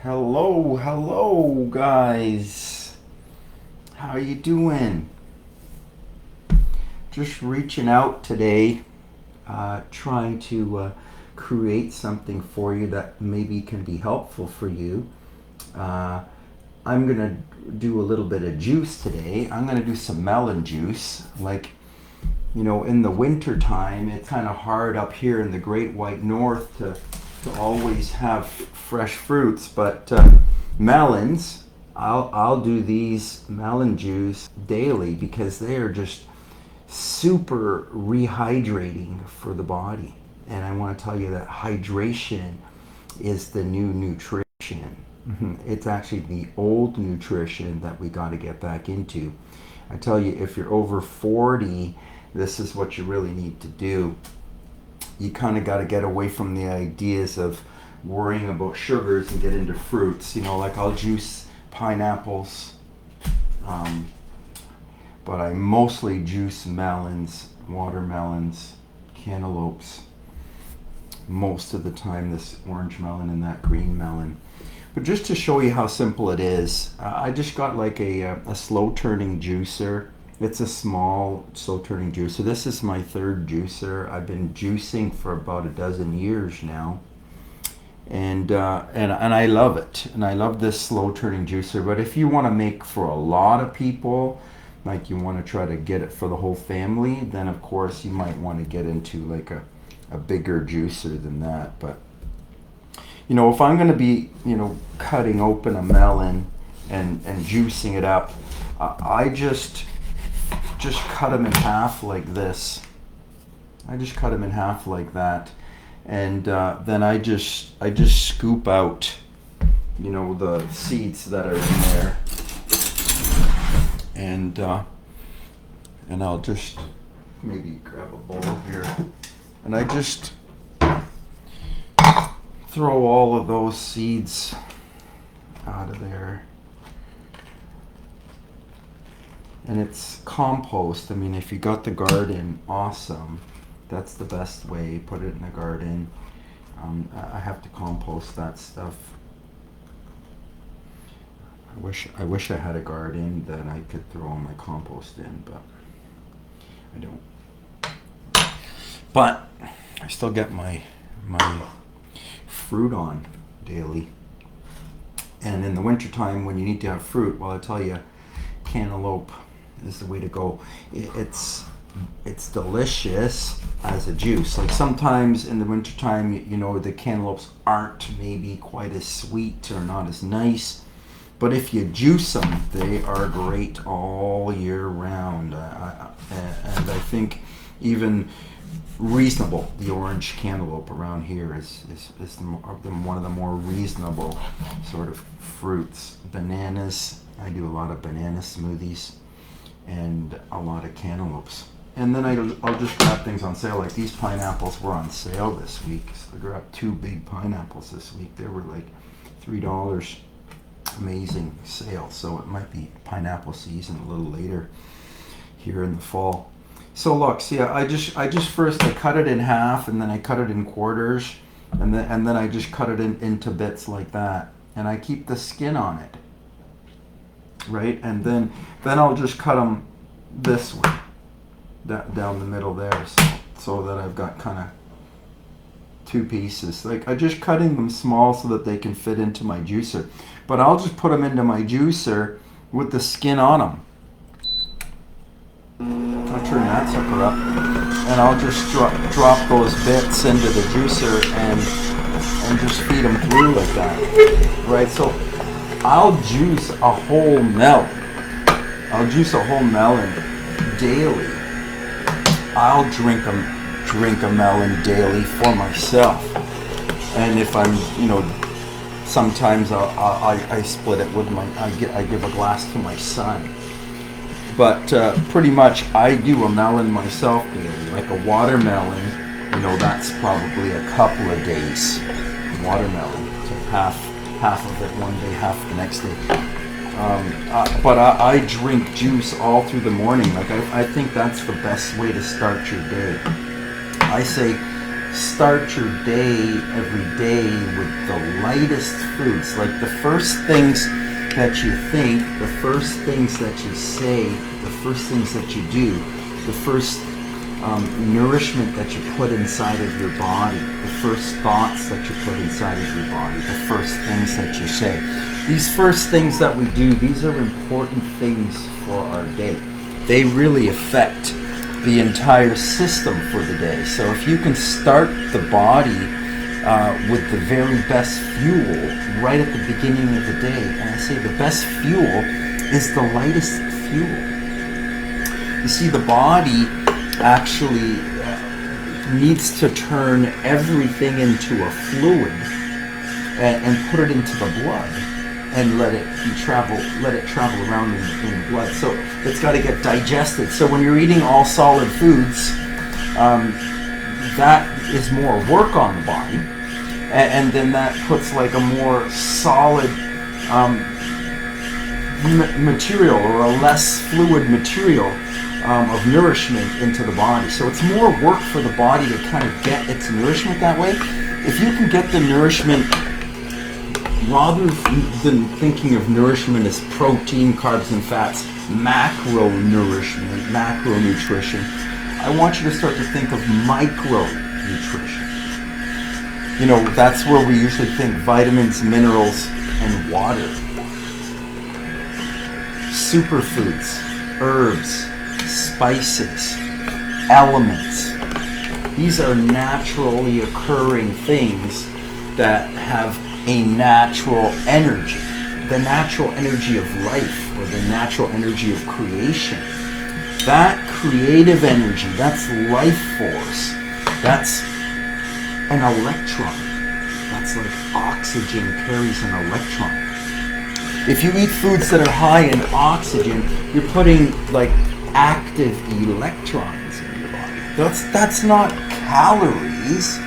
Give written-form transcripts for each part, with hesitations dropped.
Hello guys. How you doing? Just reaching out today, trying to create something for you that maybe can be helpful for you. I'm gonna do a little bit of juice today. I'm gonna do some melon juice. In the winter time, it's kind of hard up here in the Great White North to always have fresh fruits, but melons, I'll do these melon juice daily because they are just super rehydrating for the body. And I want to tell you that hydration is the new nutrition. It's actually the old nutrition that we got to get back into. I tell you, if you're over 40, this is what you really need to do. You kind of got to get away from the ideas of worrying about sugars and get into fruits. Like I'll juice pineapples, but I mostly juice melons, watermelons, cantaloupes. Most of the time, this orange melon and that green melon. But just to show you how simple it is, I just got like a slow turning juicer. It's a small slow turning juicer. This is my third juicer. I've been juicing for about a dozen years now, and I love it. And I love this slow turning juicer. But if you want to make for a lot of people, like you want to try to get it for the whole family, then of course you might want to get into like a bigger juicer than that. But if I'm going to be cutting open a melon and juicing it up, I just cut them in half like this. I just cut them in half like that, and then I just scoop out, the seeds that are in there, and I'll just maybe grab a bowl here, and I just throw all of those seeds out of there. And it's compost. I mean, if you got the garden, awesome. That's the best way. Put it in the garden. I have to compost that stuff. I wish I had a garden that I could throw all my compost in, but I don't. But I still get my fruit on daily. And in the wintertime, when you need to have fruit, well, I tell you, cantaloupe is the way to go. It's delicious as a juice. Like sometimes in the wintertime, the cantaloupes aren't maybe quite as sweet or not as nice, but if you juice them, they are great all year round. And I think even reasonable, the orange cantaloupe around here is one of the more reasonable sort of fruits. Bananas, I do a lot of banana smoothies and a lot of cantaloupes. And then I'll just grab things on sale. Like these pineapples were on sale this week. So I grabbed 2 big pineapples this week. They were like $3. Amazing sale. So it might be pineapple season a little later here in the fall. So look, see, I just first I cut it in half, and then I cut it in quarters, and then I just cut it into bits like that. And I keep the skin on it. Right, and then I'll just cut them this way, down the middle there, so that I've got kind of 2 pieces. Like I'm just cutting them small so that they can fit into my juicer. But I'll just put them into my juicer with the skin on them. I'll turn that sucker up, and I'll just drop those bits into the juicer and just feed them through like that. Right, so I'll juice a whole melon. I'll juice a whole melon daily. I'll drink a melon daily for myself. And if I'm, sometimes I split it with I give a glass to my son. But pretty much I do a melon myself daily. Like a watermelon, that's probably a couple of days. Watermelon, so half of it one day, half the next day. But I drink juice all through the morning. Like I think that's the best way to start your day. I say start your day every day with the lightest foods, like the first things that you think, the first things that you say, the first things that you do, the first nourishment that you put inside of your body, the first thoughts that you put inside of your body, the first things that you say. These first things that we do, these are important things for our day. They really affect the entire system for the day. So if you can start the body with the very best fuel right at the beginning of the day, and I say the best fuel is the lightest fuel. You see, the body actually needs to turn everything into a fluid and put it into the blood and let it travel around in the blood. So it's got to get digested. So when you're eating all solid foods, that is more work on the body, and then that puts like a more solid material, or a less fluid material of nourishment into the body. So it's more work for the body to kind of get its nourishment that way. If you can get the nourishment, rather than thinking of nourishment as protein, carbs, and fats, macronourishment, macronutrition, I want you to start to think of micronutrition. You know, that's where we usually think vitamins, minerals, and water. Superfoods, herbs, spices, elements. These are naturally occurring things that have a natural energy, the natural energy of life, or the natural energy of creation. That creative energy, that's life force, that's an electron. That's like oxygen carries an electron. If you eat foods that are high in oxygen, you're putting like active electrons in your body. That's not calories.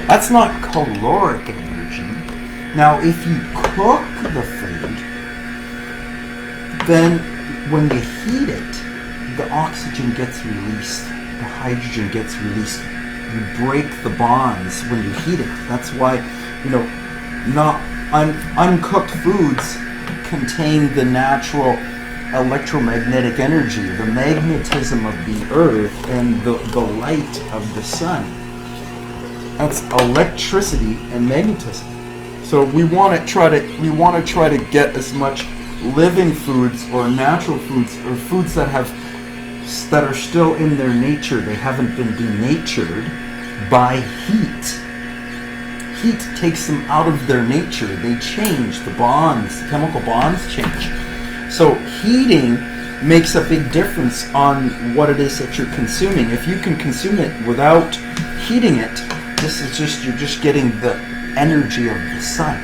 That's not caloric energy. Now, if you cook the food, then when you heat it, the oxygen gets released, the hydrogen gets released. You break the bonds when you heat it. That's why, you know, not uncooked foods contain the natural electromagnetic energy, the magnetism of the earth, and the light of the sun. That's electricity and magnetism. So we want to try to get as much living foods or natural foods or foods that are still in their nature. They haven't been denatured by heat. Heat takes them out of their nature. They change. The bonds, the chemical bonds change. So heating makes a big difference on what it is that you're consuming. If you can consume it without heating it, you're just getting the energy of the sun.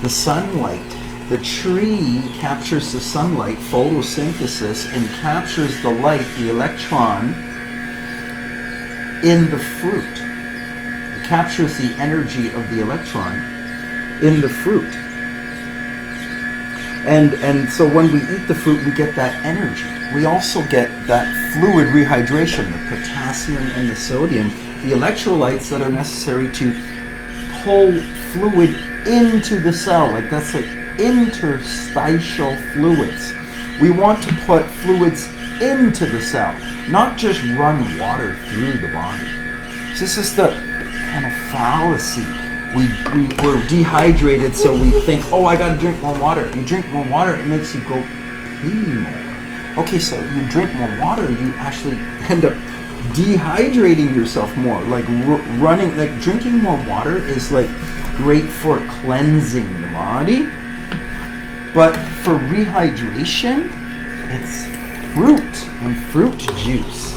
The sunlight. The tree captures the sunlight, photosynthesis, and captures the light, the electron, in the fruit. It captures the energy of the electron in the fruit. And so when we eat the fruit, we get that energy. We also get that fluid rehydration, the potassium and the sodium, the electrolytes that are necessary to pull fluid into the cell. Like that's like interstitial fluids. We want to put fluids into the cell, not just run water through the body. This is the kind of fallacy. We're dehydrated, so we think, oh, I gotta drink more water. You drink more water, it makes you go pee more. Okay, so you drink more water, you actually end up dehydrating yourself more. Like drinking more water is like great for cleansing the body, but for rehydration, it's fruit and fruit juice.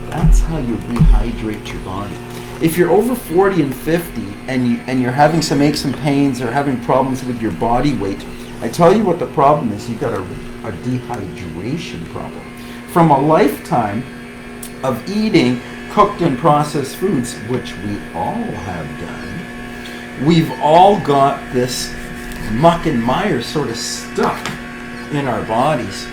That's how you rehydrate your body. If you're over 40 and 50 and you're having some aches and pains or having problems with your body weight, I tell you what the problem is. You've got a dehydration problem. From a lifetime of eating cooked and processed foods, which we all have done, we've all got this muck and mire sort of stuck in our bodies.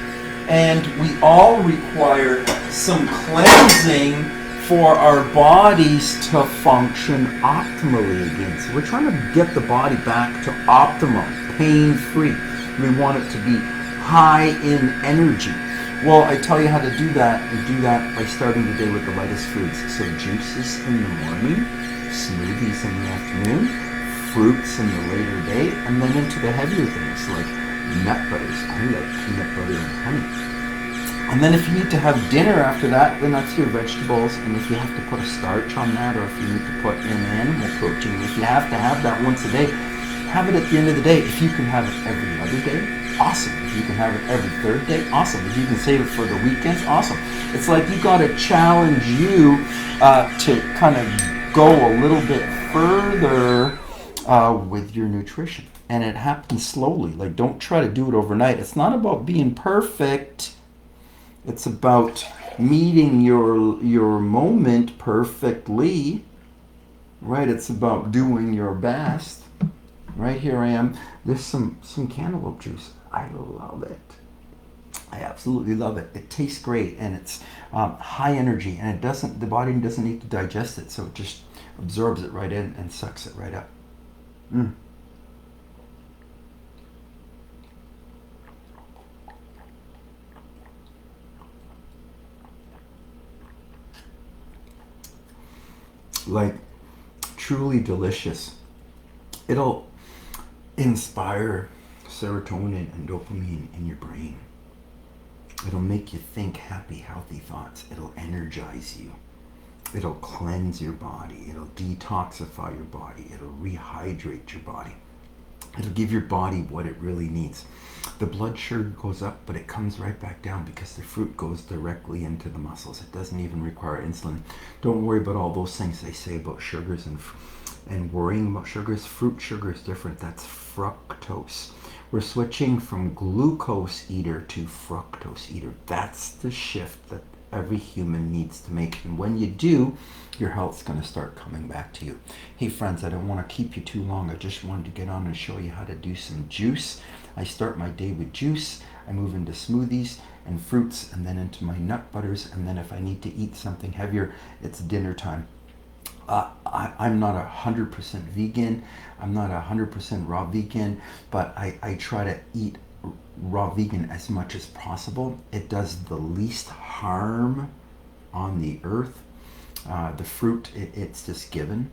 And we all require some cleansing for our bodies to function optimally again. So we're trying to get the body back to optimum, pain-free. We want it to be high in energy. Well, I tell you how to do that. You do that by starting the day with the lightest foods. So juices in the morning, smoothies in the afternoon, fruits in the later day, and then into the heavier things like nut butters. I like peanut butter and honey. And then if you need to have dinner after that, then that's your vegetables. And if you have to put a starch on that, or if you need to put in animal protein, if you have to have that once a day, have it at the end of the day. If you can have it every other day, awesome. If you can have it every third day, awesome. If you can save it for the weekends, awesome. It's like you got to challenge you to kind of go a little bit further with your nutrition. And it happens slowly. Like, don't try to do it overnight. It's not about being perfect. It's about meeting your moment perfectly, right? It's about doing your best. Right, here I am. There's some cantaloupe juice. I love it. I absolutely love it. It tastes great, and it's high energy, and the body doesn't need to digest it, so it just absorbs it right in and sucks it right up. Like, truly delicious. It'll inspire serotonin and dopamine in your brain. It'll make you think happy, healthy thoughts. It'll energize you. It'll cleanse your body. It'll detoxify your body. It'll rehydrate your body. It'll give your body what it really needs. The blood sugar goes up, but it comes right back down because the fruit goes directly into the muscles. It doesn't even require insulin. Don't worry about all those things they say about sugars and worrying about sugars. Fruit sugar is different. That's fructose. We're switching from glucose eater to fructose eater. That's the shift that every human needs to make. And when you do, your health's going to start coming back to you. Hey friends, I don't want to keep you too long. I just wanted to get on and show you how to do some juice. I start my day with juice. I move into smoothies and fruits, and then into my nut butters. And then if I need to eat something heavier, it's dinner time. I'm not 100% vegan. I'm not 100% raw vegan, but I try to eat raw vegan as much as possible. It does the least harm on the earth. The fruit, it's just given.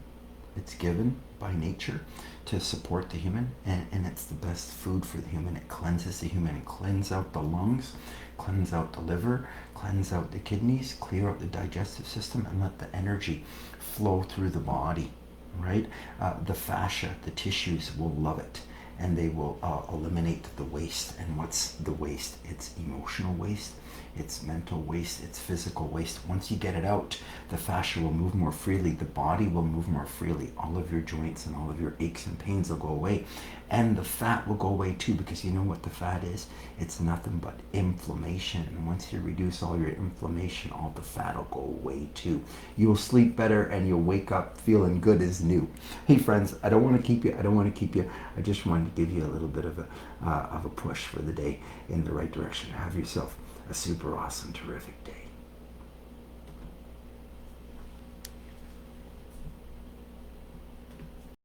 It's given by nature to support the human, and it's the best food for the human. It cleanses the human. It cleanses out the lungs, cleanse out the liver, cleanse out the kidneys, clear out the digestive system, and let the energy flow through the body, right? The fascia, the tissues will love it, and they will eliminate the waste. And what's the waste? It's emotional waste, it's mental waste, it's physical waste. Once you get it out, the fascia will move more freely, the body will move more freely. All of your joints and all of your aches and pains will go away, and the fat will go away too, because you know what the fat is? It's nothing but inflammation. And once you reduce all your inflammation, all the fat will go away too. You'll sleep better, and you'll wake up feeling good as new. Hey friends, I don't want to keep you. I just wanted to give you a little bit of a push for the day in the right direction. Have yourself a super awesome, terrific day.